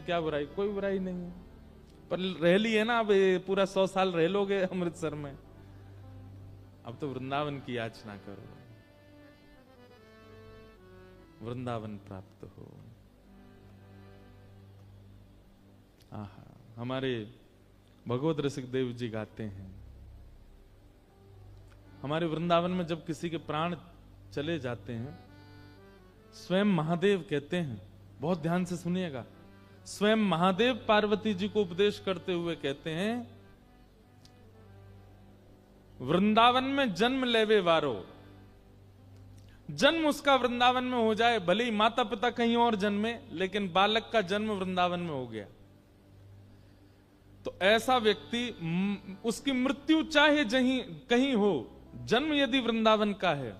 क्या बुराई, कोई बुराई नहीं है। पर रह ली है ना, अब पूरा 100 साल रह लोगे अमृतसर में, अब तो वृंदावन की याचना करो, वृंदावन प्राप्त हो। आहा, हमारे भगवत रसिक देव जी गाते हैं, हमारे वृंदावन में जब किसी के प्राण चले जाते हैं, स्वयं महादेव कहते हैं, बहुत ध्यान से सुनिएगा, स्वयं महादेव पार्वती जी को उपदेश करते हुए कहते हैं, वृंदावन में जन्म लेवे वारो, जन्म उसका वृंदावन में हो जाए, भले ही माता पिता कहीं और जन्मे, लेकिन बालक का जन्म वृंदावन में हो गया, तो ऐसा व्यक्ति, उसकी मृत्यु चाहे कहीं हो, जन्म यदि वृंदावन का है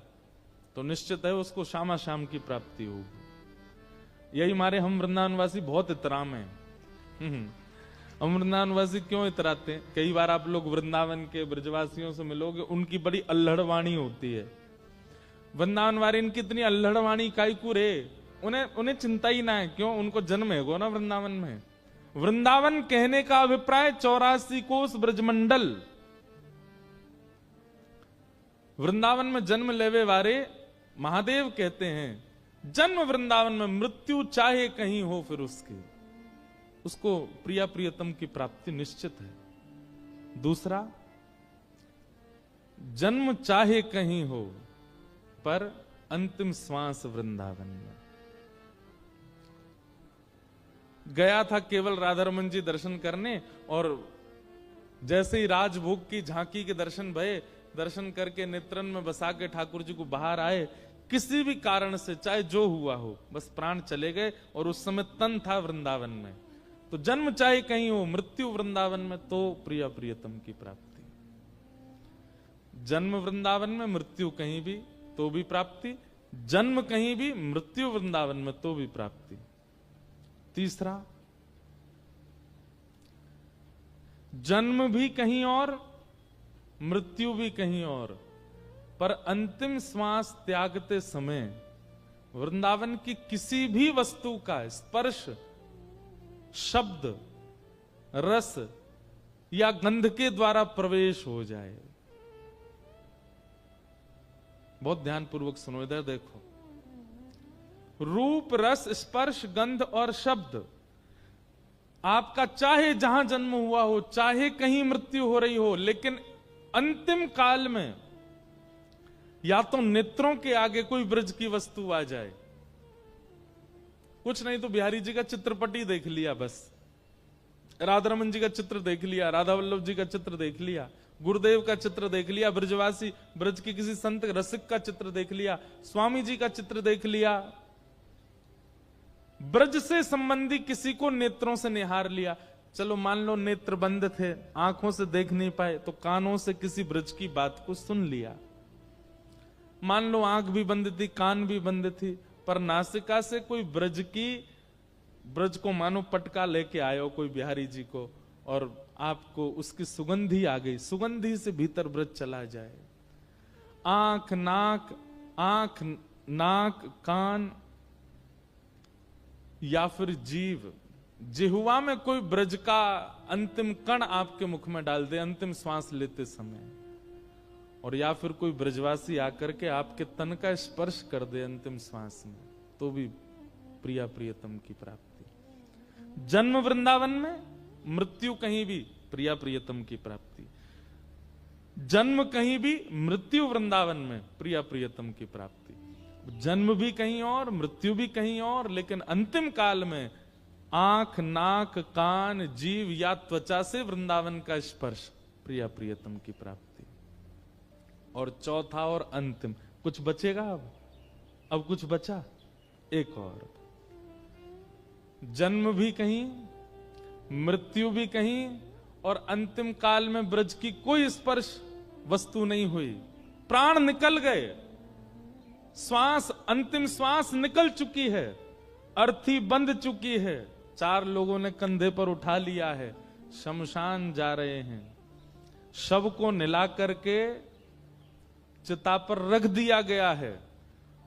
तो निश्चित है उसको श्यामा श्याम की प्राप्ति होगी। यही हमारे हम वृंदावनवासी बहुत इतराम हैं। हम वृंदावनवासी क्यों इतराते हैं? कई बार आप लोग वृंदावन के ब्रजवासियों से मिलोगे, उनकी बड़ी अल्हड़ वाणी होती है। वृंदावन वाले इनकी इतनी अल्हड़ वाणी कायकू रे, उन्हें चिंता ही ना है, क्यों? उनको जन्म है गो ना वृंदावन में। वृंदावन कहने का अभिप्राय 84 कोस ब्रजमंडल, वृंदावन में जन्म लेवे वारे महादेव कहते हैं, जन्म वृंदावन में, मृत्यु चाहे कहीं हो फिर उसको प्रिया प्रियतम की प्राप्ति निश्चित है। दूसरा, जन्म चाहे कहीं हो पर अंतिम श्वास वृंदावन में। गया था केवल राधारमन जी दर्शन करने, और जैसे ही राजभोग की झांकी के दर्शन भये, दर्शन करके नेत्रन में बसा के ठाकुर जी को बाहर आए, किसी भी कारण से चाहे जो हुआ हो, बस प्राण चले गए, और उस समय तन था वृंदावन में। तो जन्म चाहे कहीं हो, मृत्यु वृंदावन में, तो प्रिया प्रियतम की प्राप्ति। जन्म वृंदावन में, मृत्यु कहीं भी तो भी प्राप्ति, जन्म कहीं भी, मृत्यु वृंदावन में तो भी प्राप्ति। तीसरा, जन्म भी कहीं और, मृत्यु भी कहीं और, पर अंतिम श्वास त्यागते समय वृंदावन की किसी भी वस्तु का स्पर्श, शब्द, रस या गंध के द्वारा प्रवेश हो जाए। बहुत ध्यानपूर्वक सुनो, इधर देखो, रूप, रस, स्पर्श, गंध और शब्द आपका चाहे जहां जन्म हुआ हो, चाहे कहीं मृत्यु हो रही हो, लेकिन अंतिम काल में या तो नेत्रों के आगे कोई ब्रज की वस्तु आ जाए, कुछ नहीं तो बिहारी जी का चित्रपट ही देख लिया, बस राधारमन जी का चित्र देख लिया, राधा वल्लभ जी का चित्र देख लिया, गुरुदेव का चित्र देख लिया, ब्रजवासी ब्रज के किसी संत रसिक का चित्र देख लिया, स्वामी जी का चित्र देख लिया, ब्रज से संबंधी किसी को नेत्रों से निहार लिया। चलो मान लो नेत्र बंद थे, आंखों से देख नहीं पाए, तो कानों से किसी ब्रज की बात को सुन लिया। मान लो आंख भी बंद थी, कान भी बंद थी, पर नासिका से कोई ब्रज को मानो पटका लेके आयो कोई बिहारी जी को, और आपको उसकी सुगंधी आ गई, सुगंधी से भीतर ब्रज चला जाए। आंख नाक कान या फिर जीव, जिह्वा में कोई ब्रज का अंतिम कण आपके मुख में डाल दे अंतिम श्वास लेते समय, और या फिर कोई ब्रजवासी आकर के आपके तन का स्पर्श कर दे अंतिम श्वास में, तो भी प्रिया प्रियतम की प्राप्ति। जन्म वृंदावन में, मृत्यु कहीं भी, प्रिया प्रियतम की प्राप्ति। जन्म कहीं भी, मृत्यु वृंदावन में, प्रिया प्रियतम की प्राप्ति। जन्म भी कहीं और, मृत्यु भी कहीं और, लेकिन अंतिम काल में आंख नाक कान जीव या त्वचा से वृंदावन का स्पर्श, प्रिया प्रियतम की प्राप्ति। और चौथा और अंतिम, कुछ बचेगा अब कुछ बचा, एक और, जन्म भी कहीं, मृत्यु भी कहीं, और अंतिम काल में ब्रज की कोई स्पर्श वस्तु नहीं हुई, प्राण निकल गए, श्वास, अंतिम श्वास निकल चुकी है, अर्थी बंध चुकी है, 4 लोगों ने कंधे पर उठा लिया है, शमशान जा रहे हैं, शव को निला करके चिता पर रख दिया गया है,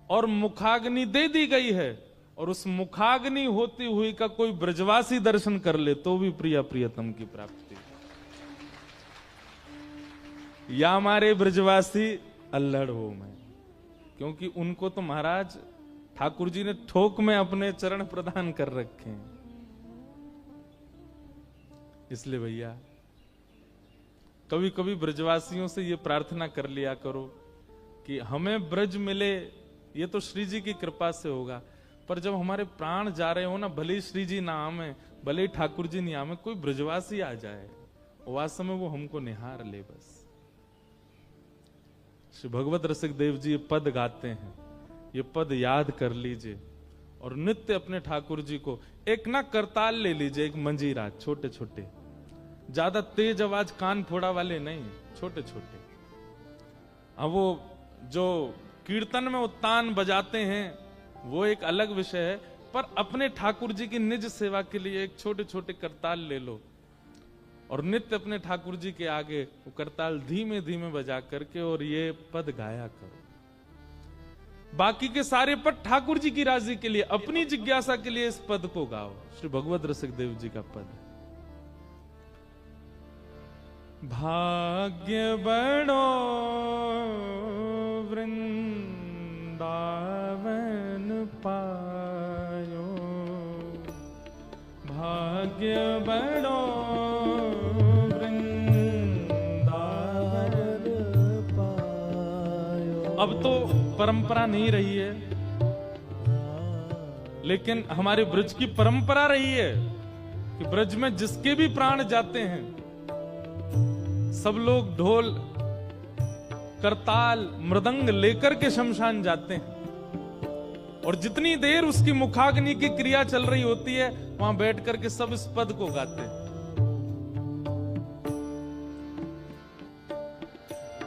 और मुखाग्नि दे दी गई है, और उस मुखाग्नि होती हुई का कोई ब्रजवासी दर्शन कर ले तो भी प्रिया प्रियतम की प्राप्ति। या हमारे ब्रजवासी अल्लड़ हो मैं, क्योंकि उनको तो महाराज ठाकुर जी ने ठोक में अपने चरण प्रदान कर रखे हैं। इसलिए भैया कभी कभी ब्रजवासियों से ये प्रार्थना कर लिया करो कि हमें ब्रज मिले, ये तो श्री जी की कृपा से होगा, पर जब हमारे प्राण जा रहे हो ना, भले ही श्री जी ना आवे, भले ही ठाकुर जी नहीं आवे, कोई ब्रजवासी आ जाए, वास्तव में वो हमको निहार ले बस। श्री भगवत रसिक देव जी ये पद गाते हैं, ये पद याद कर लीजिए और नित्य अपने ठाकुर जी को एक ना करताल ले लीजिए, एक मंजीरा, छोटे छोटे, ज्यादा तेज आवाज कान फोड़ा वाले नहीं, छोटे छोटे। अब वो जो कीर्तन में उत्तान बजाते हैं वो एक अलग विषय है, पर अपने ठाकुर जी की निज सेवा के लिए एक छोटे छोटे करताल ले लो और नित्य अपने ठाकुर जी के आगे वो करताल धीमे धीमे बजा करके और ये पद गाया करो। बाकी के सारे पद ठाकुर जी की राजी के लिए, अपनी जिज्ञासा के लिए इस पद को गाओ। श्री भगवत रसिक देव जी का पद। भाग्य बड़ो वृंदावन पायो, भाग्य बड़ो वृंदावन पायो। अब तो परंपरा नहीं रही है, लेकिन हमारे ब्रज की परंपरा रही है कि ब्रज में जिसके भी प्राण जाते हैं सब लोग ढोल करताल मृदंग लेकर के शमशान जाते हैं और जितनी देर उसकी मुखाग्नि की क्रिया चल रही होती है वहां बैठ करके सब इस पद को गाते हैं।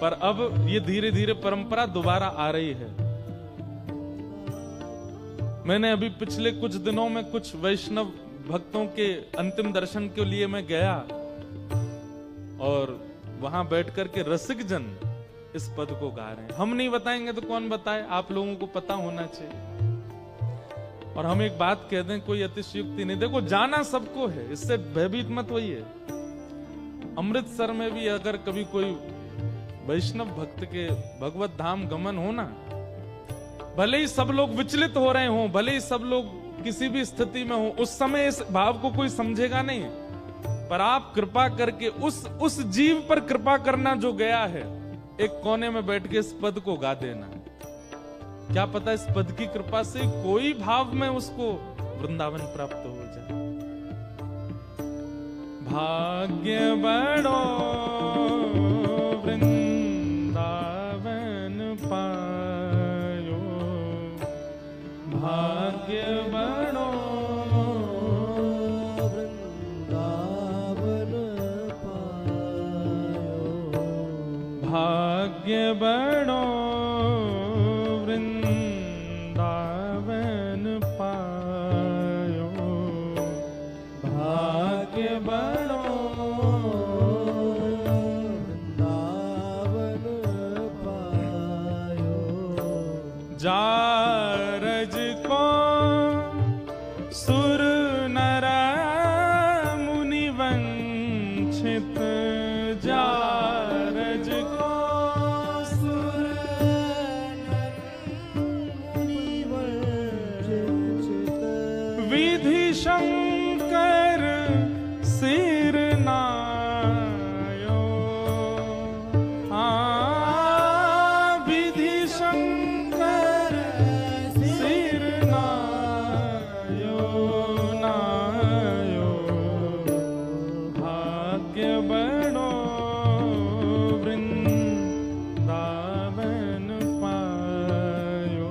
पर अब ये धीरे धीरे परंपरा दोबारा आ रही है। मैंने अभी पिछले कुछ दिनों में कुछ वैष्णव भक्तों के अंतिम दर्शन के लिए मैं गया और वहां बैठ करके रसिक जन इस पद को गा रहे हैं। हम नहीं बताएंगे तो कौन बताए, आप लोगों को पता होना चाहिए। और हम एक बात कह दें, कोई अतिशयोक्ति नहीं, देखो जाना सबको है, इससे भयभीत मत होइए। अमृतसर में भी अगर कभी कोई वैष्णव भक्त के भगवत धाम गमन हो ना, भले ही सब लोग विचलित हो रहे हो, भले ही सब लोग किसी भी स्थिति में हो, उस समय इस भाव को कोई समझेगा नहीं, पर आप कृपा करके उस जीव पर कृपा करना जो गया है, एक कोने में बैठ के इस पद को गा देना। क्या पता इस पद की कृपा से कोई भाव में उसको वृंदावन प्राप्त हो जाए। भाग्य बड़ो वृंदावन पायो, भाग्य बड़ो भाग्य बड़ो वृंदावन पायो, भाग्य बड़ो वृंदावन पायो। जारज को सुर नर मुनि वंचित, जारज को विधि शंकर सिर नायो, विधि शंकर सिर नायो, नायो। भाग्य बड़ो वृंदावन पायो,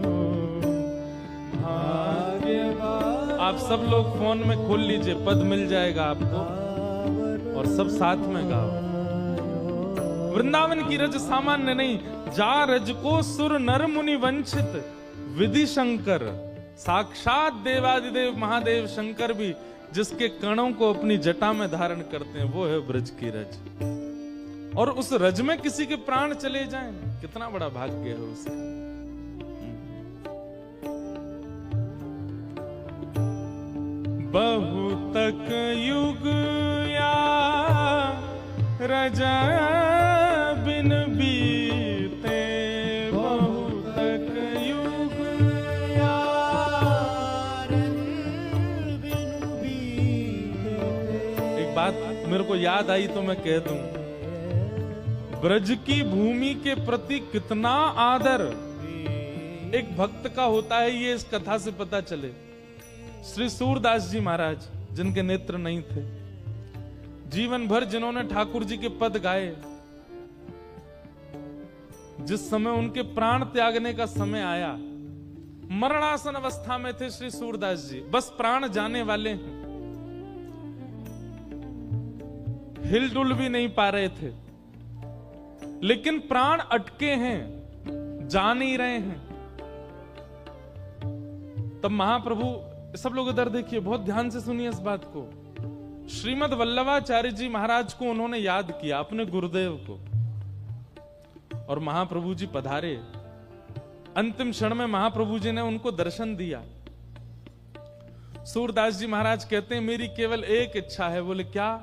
भाग्य। आप सब लोग फोन में खोल लीजिए, पद मिल जाएगा आपको और सब साथ में गाओ। वृंदावन की रज सामान्य नहीं, जा रज को सुर नर मुनि वंचित, विधि शंकर, साक्षात देवादिदेव महादेव शंकर भी जिसके कणों को अपनी जटा में धारण करते हैं, वो है ब्रज की रज। और उस रज में किसी के प्राण चले जाएं, कितना बड़ा भाग्य है उसका। बहुतक युग या रजा बिन बीते, बहुतक युग या बिन बीते। एक बात मेरे को याद आई तो मैं कह दूं, ब्रज की भूमि के प्रति कितना आदर एक भक्त का होता है, ये इस कथा से पता चले। श्री सूरदास जी महाराज, जिनके नेत्र नहीं थे, जीवन भर जिन्होंने ठाकुर जी के पद गाए, जिस समय उनके प्राण त्यागने का समय आया, मरणासन अवस्था में थे श्री सूरदास जी, बस प्राण जाने वाले हैं, हिलडुल भी नहीं पा रहे थे, लेकिन प्राण अटके हैं, जा नहीं रहे हैं। तब महाप्रभु, सब लोग इधर देखिए, बहुत ध्यान से सुनिए इस बात को, श्रीमद वल्लभाचार्य जी महाराज को उन्होंने याद किया, अपने गुरुदेव को, और महाप्रभु जी पधारे। अंतिम क्षण में महाप्रभु जी ने उनको दर्शन दिया। सूरदास जी महाराज कहते हैं, मेरी केवल एक इच्छा है। बोले क्या?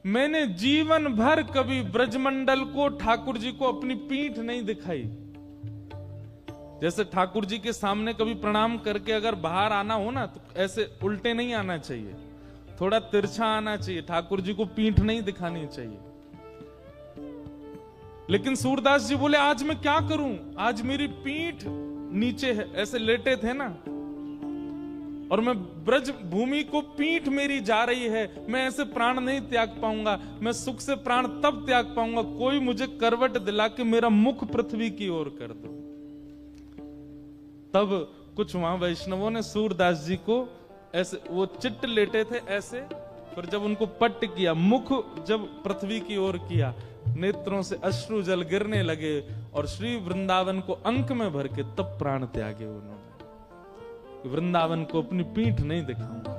मैंने जीवन भर कभी ब्रजमंडल को, ठाकुर जी को अपनी पीठ नहीं दिखाई। जैसे ठाकुर जी के सामने कभी प्रणाम करके अगर बाहर आना हो ना, तो ऐसे उल्टे नहीं आना चाहिए, थोड़ा तिरछा आना चाहिए, ठाकुर जी को पीठ नहीं दिखानी चाहिए। लेकिन सूरदास जी बोले, आज मैं क्या करूं, आज मेरी पीठ नीचे है, ऐसे लेटे थे ना, और मैं ब्रज भूमि को, पीठ मेरी जा रही है, मैं ऐसे प्राण नहीं त्याग पाऊंगा, मैं सुख से प्राण तब त्याग पाऊंगा, कोई मुझे करवट दिला के मेरा मुख पृथ्वी की ओर कर दो। तब कुछ वहां वैष्णवों ने सूरदास जी को ऐसे, वो चिट्ट लेटे थे ऐसे, फिर जब उनको पट्ट किया, मुख जब पृथ्वी की ओर किया, नेत्रों से अश्रु जल गिरने लगे, और श्री वृंदावन को अंक में भर के तब प्राण त्यागे उन्होंने। वृंदावन को अपनी पीठ नहीं दिखाऊंगा।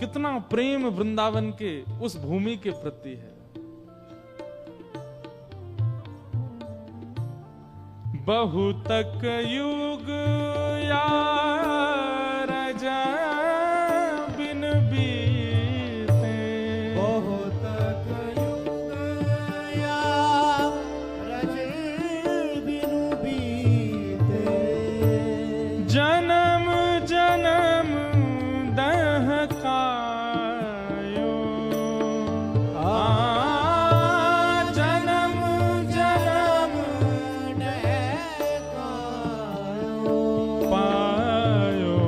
कितना प्रेम वृंदावन के उस भूमि के प्रति है। बहुतक युग या रजा बिन बीते, बहुतक युग या रजा बिन बीते, जन्म जन्म दहकायो, जन्म जन्म दहकायो, पायो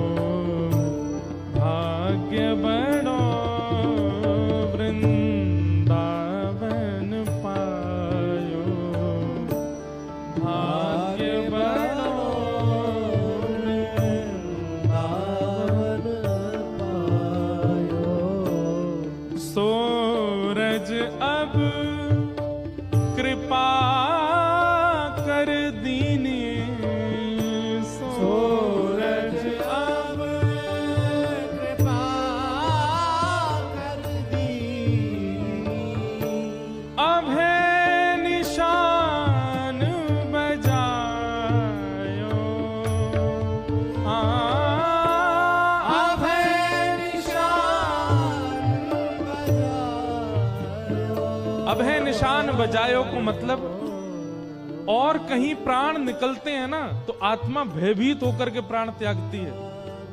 भाग्य बड़ो वृंदावन पायो, भाग्य बड़ो सूरज अब कृपा कर दीनी, सूरज अब कृपा कर दीनी, अब है निशान बजायो, अब है निशान बजायो, अब है निशान बजायो को मतलब, और कहीं प्राण निकलते हैं ना तो आत्मा भयभीत होकर के प्राण त्यागती है,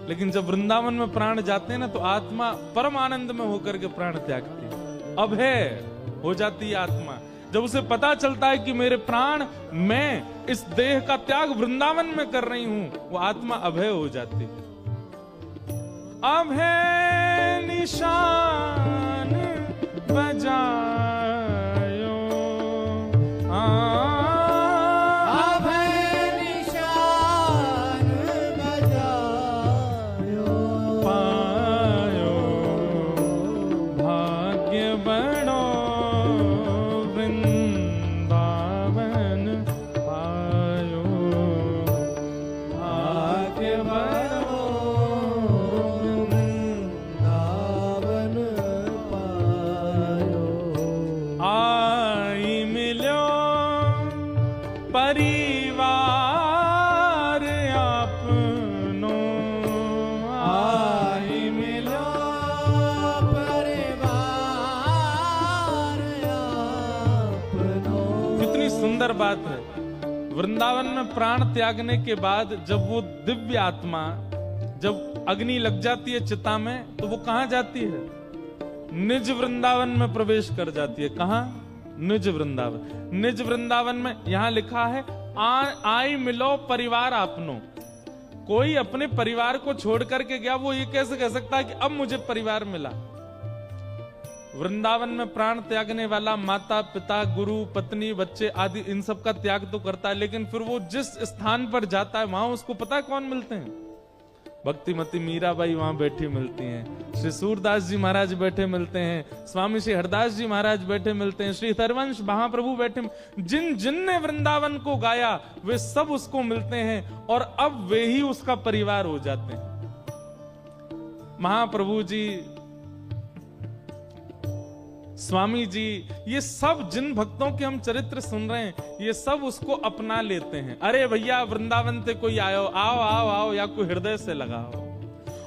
लेकिन जब वृंदावन में प्राण जाते हैं ना तो आत्मा परम आनंद में होकर के प्राण त्यागती है, अभय हो जाती है आत्मा। जब उसे पता चलता है कि मेरे प्राण, मैं इस देह का त्याग वृंदावन में कर रही हूं, वो आत्मा अभय हो जाती है। अभय निशान बजायो, अब है निशान बजायो, पायो भाग्य बड़ो वृंदावन पायो, भाग्य बड़ो वृंदावन पायो। सुंदर बात है, वृंदावन में प्राण त्यागने के बाद जब वो दिव्य आत्मा, जब अग्नि लग जाती है चिता में, तो वो कहां जाती है? निज वृंदावन में प्रवेश कर जाती है। कहां? निज वृंदावन। निज वृंदावन में यहां लिखा है आई मिलो परिवार आपनो। कोई अपने परिवार को छोड़ करके गया, वो ये कैसे कह सकता है कि अब मुझे परिवार मिला? वृंदावन में प्राण त्यागने वाला माता पिता गुरु पत्नी बच्चे आदि इन सब का त्याग तो करता है, लेकिन फिर वो जिस स्थान पर जाता है वहां उसको पता है कौन मिलते हैं? भक्तिमती मीराबाई वहां बैठी मिलती हैं, श्री सूरदास जी महाराज बैठे मिलते हैं, स्वामी श्री हरदास जी महाराज बैठे मिलते हैं, श्री हरवंश महाप्रभु बैठे। जिन जिन ने वृंदावन को गाया वे सब उसको मिलते हैं और अब वे ही उसका परिवार हो जाते हैं। महाप्रभु जी, स्वामी जी, ये सब जिन भक्तों के हम चरित्र सुन रहे हैं, ये सब उसको अपना लेते हैं। अरे भैया वृंदावन से कोई आयो, आओ आओ आओ, या कोई हृदय से लगाओ।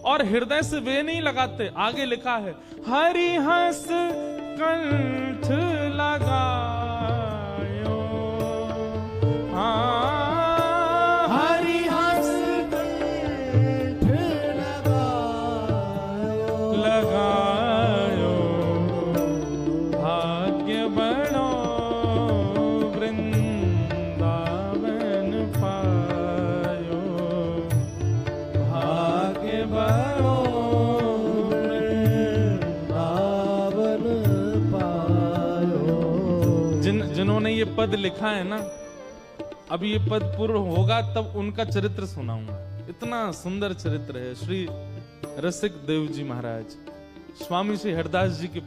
और हृदय से वे नहीं लगाते, आगे लिखा है हरि हंस कंठ लगायो। हाँ, हरि हंस कंठ लगायो, भाग्य बनो वृंदावन पायो, भाग्य बनो वृंदावन पायो। जिन्होंने ये पद लिखा है ना, अब ये पद पूर्ण होगा तब उनका चरित्र सुनाऊंगा। इतना सुंदर चरित्र है। श्री रसिक देव जी महाराज, स्वामी श्री हरदास जी की